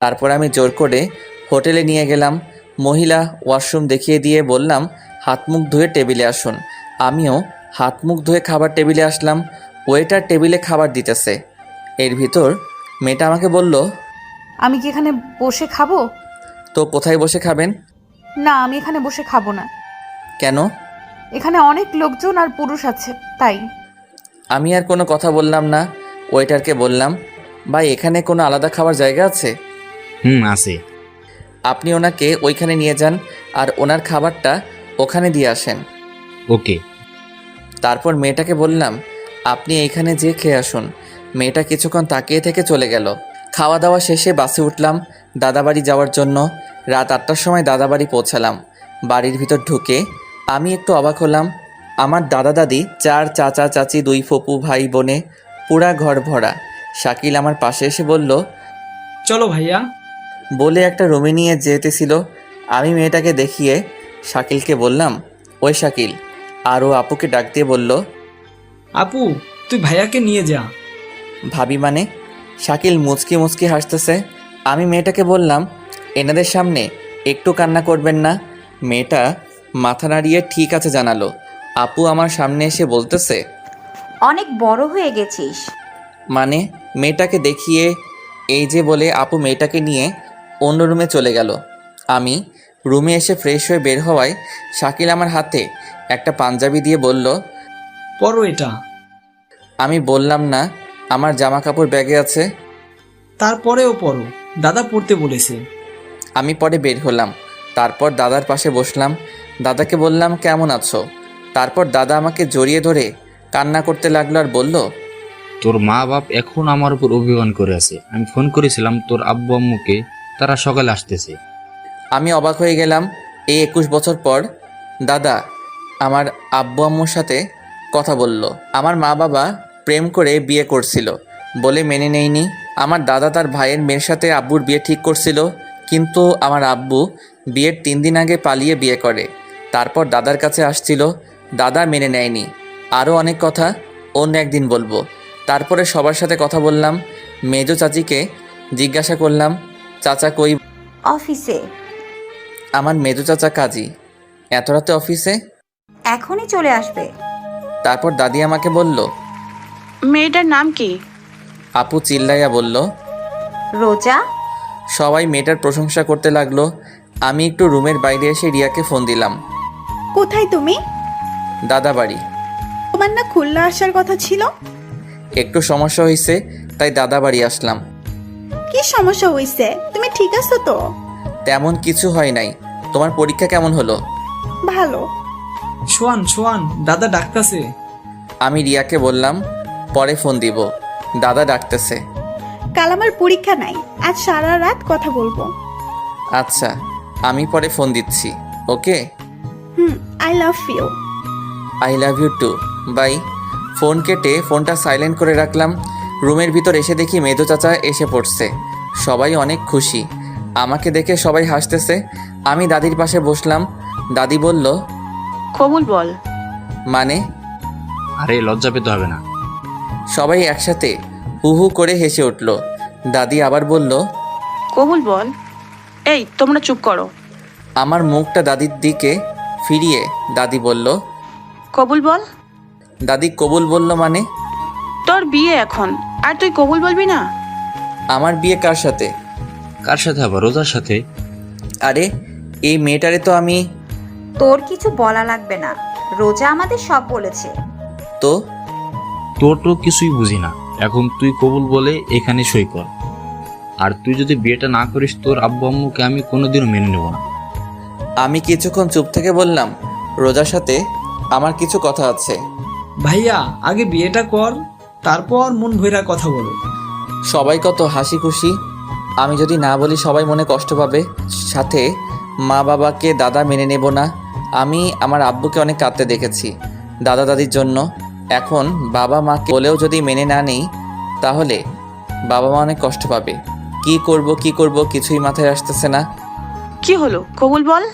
তারপর আমি জোর করে হোটেলে নিয়ে গেলাম। মহিলা ওয়াশরুম দেখিয়ে দিয়ে বললাম, হাত মুখ ধুয়ে টেবিলে আসুন। আমিও হাত মুখ ধুয়ে খাবার টেবিলে আসলাম। ওয়েটার টেবিলে খাবার দিতেছে। এর ভিতর মেয়েটা আমাকে বলল, আমি কি এখানে বসে খাবো? তো কোথায় বসে খাবেন? না, আমি এখানে বসে খাবো না। কেন? এখানে অনেক লোকজন আর পুরুষ আছে, তাই। আমি আর কোনো কথা বললাম না। ওয়েটারকে বললাম, ভাই এখানে কোনো আলাদা খাবার জায়গা আছে? আছে। আপনি ওনাকে ওইখানে নিয়ে যান আর ওনার খাবারটা ওখানে দিয়ে আসেন। ওকে। তারপর মেয়েটাকে বললাম, আপনি এইখানে যেয়ে খেয়ে আসুন। মেয়েটা কিছুক্ষণ তাকিয়ে থেকে চলে গেল। খাওয়া দাওয়া শেষে বাসে উঠলাম দাদাবাড়ি যাওয়ার জন্য। রাত 8টার সময় দাদাবাড়ি পৌঁছালাম। বাড়ির ভিতর ঢুকে আমি একটু অবাক হলাম। আমার দাদা দাদি, 4 চাচা চাচি, 2 ফুপু ভাই বোনে পুরা ঘর ভরা। শাকিল আমার পাশে এসে বলল, চলো ভাইয়া। বলে একটা রুমে নিয়ে যেতেছিল। আমি মেয়েটাকে দেখিয়ে শাকিলকে বললাম, ওই শাকিল। আর ও আপুকে ডাক দিয়ে বলল, আপু, তুই ভাইয়াকে নিয়ে যা। ভাবি মানে? শাকিল মুচকি মুচকি হাসতেছে। আমি মেয়েটাকে বললাম, এনাদের সামনে একটু কান্না করবেন না। মেয়েটা মাথা নাড়িয়ে ঠিক আছে জানালো। আপু আমার সামনে এসে বলতেছে, অনেক বড় হয়ে গেছিস। মানে? মেয়েটাকে দেখিয়ে এই যে বলে আপু মেয়েটাকে নিয়ে অন্য রুমে চলে গেল। আমি রুমে এসে ফ্রেশ হয়ে বের হওয়ায় শাকিল আমার হাতে একটা পাঞ্জাবি দিয়ে বলল, পরো এটা। আমি বললাম না আমার জামা কাপড় ব্যাগে আছে। তারপরেও পরো, দাদা পড়তে বলেছে। আমি পরে বের হলাম। তারপর দাদার পাশে বসলাম। দাদাকে বললাম, কেমন আছো? তারপর দাদা আমাকে জড়িয়ে ধরে কান্না করতে লাগলো আর বলল, তোর মা বাপ এখন আমার উপর অভিমান করে আছে। আমি ফোন করেছিলাম তোর আব্বু আম্মুকে, তারা সকালে আসতেছে। আমি অবাক হয়ে গেলাম। এই 21 বছর পর দাদা আমার আব্বু আম্মুর সাথে কথা বলল। আমার মা বাবা প্রেম করে বিয়ে করছিল বলে মেনে নেয়নি। আমার দাদা তার ভাইয়ের মেয়ের সাথে আব্বুর বিয়ে ঠিক করছিল, কিন্তু আমার আব্বু বিয়ের 3 দিন আগে পালিয়ে বিয়ে করে। তারপর দাদার কাছে আসছিল, দাদা মেনে নেয়নি। আরও অনেক কথা অন্য একদিন বলবো। তারপরে সবার সাথে কথা বললাম। মেজো চাচিকে জিজ্ঞাসা করলাম, চাচা কই? অফিসে। আমার মেজো চাচা কাজী। এত রাতে অফিসে? এখনই চলে আসবে। তারপর দাদি আমাকে বলল, মেয়েটার নাম কি? আপু চিল্লাইয়া বলল। রোজা। সবাই মেয়েটার প্রশংসা করতে লাগলো। আমি একটু রুমের বাইরে এসে রিয়াকে ফোন দিলাম। কোথায় তুমি? দাদা বাড়ি। তোমার না খুলনা আসার কথা ছিল? একটু সমস্যা হয়েছে, তাই দাদা বাড়ি আসলাম। কি সমস্যা হইছে? তুমি ঠিক আছো তো? তেমন কিছু হয় নাই। তোমার পরীক্ষা কেমন হলো? ভালো। শোয়ান শোয়ান, দাদা ডাকতাছে। আমি রিয়াকে বললাম, পরে ফোন দিব, দাদা ডাকতেছে। কাল আমার পরীক্ষা নাই, আজ সারা রাত কথা বলবো। আচ্ছা, আমি পরে ফোন দিচ্ছি। Okay. I love you. I love you too. Bye. Phone কেটে ফোনটা সাইলেন্ট করে রাখলাম। রুমের ভিতর এসে দেখি মেজো চাচা এসে পড়ছে। সবাই অনেক খুশি। আমাকে দেখে সবাই হাসতেছে। আমি দাদির পাশে বসলাম। দাদি বলল, কবুল বল। মানে? আরে লজ্জা পেতে হবে না। সবাই একসাথে হু হু করে হেসে উঠল। দাদি আবার বলল, কবুল বল। এই তোমরা চুপ করো। আমার মুখটা দাদির দিকে ফিরিয়ে দাদি বলল, কবুল বল। দাদি কবুল বলল মানে? তোর বিয়ে এখন, আর তুই কবুল বলবি না? আমার বিয়ে কার সাথে? কার সাথে? আবার রোজার সাথে। আরে এই মেয়েটারে তো আমি। তোর কিছু বলা লাগবে না, রোজা আমাদের সব বলেছে। তো তোর তো কিছুই বুঝি না। এখন তুই কবুল বলে এখানে সই কর। আর তুই যদি বিয়েটা না করিস, তোর আব্বু আম্মুকে আমি কোনোদিনও মেনে নেব না। আমি কিছুক্ষণ চুপ থেকে বললাম, রোজার সাথে আমার কিছু কথা আছে। ভাইয়া, আগে বিয়েটা কর, তারপর মন ভৈরা কথা বলো। সবাই কত হাসি খুশি। আমি যদি না বলি সবাই মনে কষ্ট পাবে। সাথে মা বাবাকে দাদা মেনে নেব না। আমি আমার আব্বুকে অনেক কাঁদতে দেখেছি দাদা দাদির জন্য। এখন বাবা মাকে বলেও যদি মেনে না নেই, তাহলে বাবা মা অনেক কষ্ট পাবে। কি করব কিছুই মাথায় আসতেছে না। কি হলো? কবুল বল।